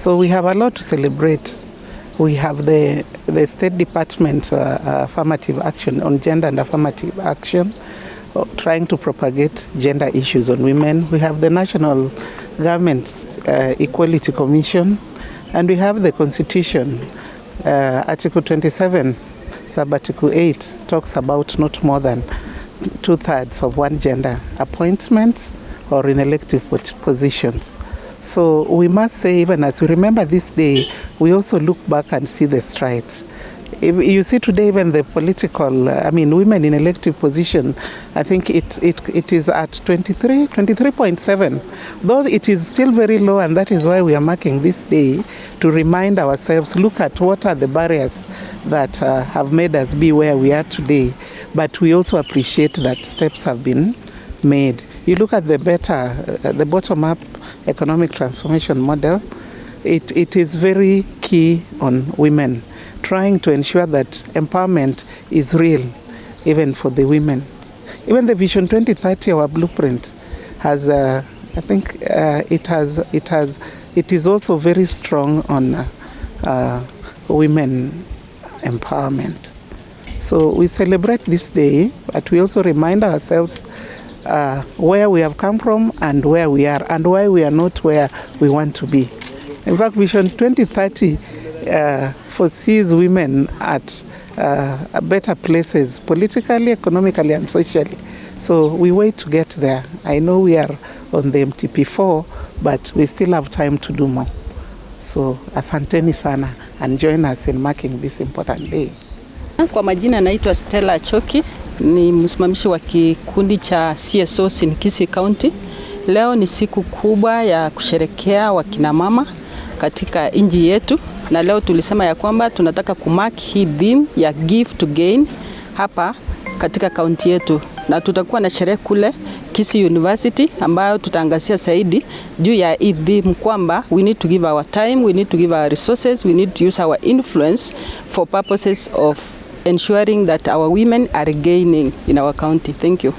So we have a lot to celebrate. We have the State Department affirmative action on gender and affirmative action, trying to propagate gender issues on women. We have the National Government Equality Commission, and we have the Constitution. Article 27, Sub-Article 8 talks about not more than 2/3 of one gender appointments or in elective positions. So we must say, even as we remember this day, we also look back and see the strides. If you see today, even the political, women in elective position, I think it is at 23.7, though it is still very low, and that is why we are marking this day to remind ourselves, look at what are the barriers that have made us be where we are today. But we also appreciate that steps have been made. You look at the bottom-up economic transformation model, it is very key on women, trying to ensure that empowerment is real, even for the women. Even the Vision 2030, our blueprint, has, it is also very strong on women empowerment. So we celebrate this day, but we also remind ourselves where we have come from and where we are, and why we are not where we want to be. In fact, Vision 2030 foresees women at better places, politically, economically, and socially. So we wait to get there. I know we are on the MTP4, but we still have time to do more. So asanteni sana, and join us in marking this important day. Kwa majina naitwa Stella Choki, ni msimamishi wa kikundi cha CSOs in Kisii County. Leo ni siku kubwa ya kusherekea wakina mama katika nchi yetu, na leo tulisema ya kwamba tunataka kumark hii theme ya give to gain hapa katika kaunti yetu, na tutakuwa na sherehe kule Kisii University ambayo tutaangazia zaidi juu ya hii theme kwamba we need to give our time, we need to give our resources, we need to use our influence for purposes of ensuring that our women are gaining in our county. Thank you.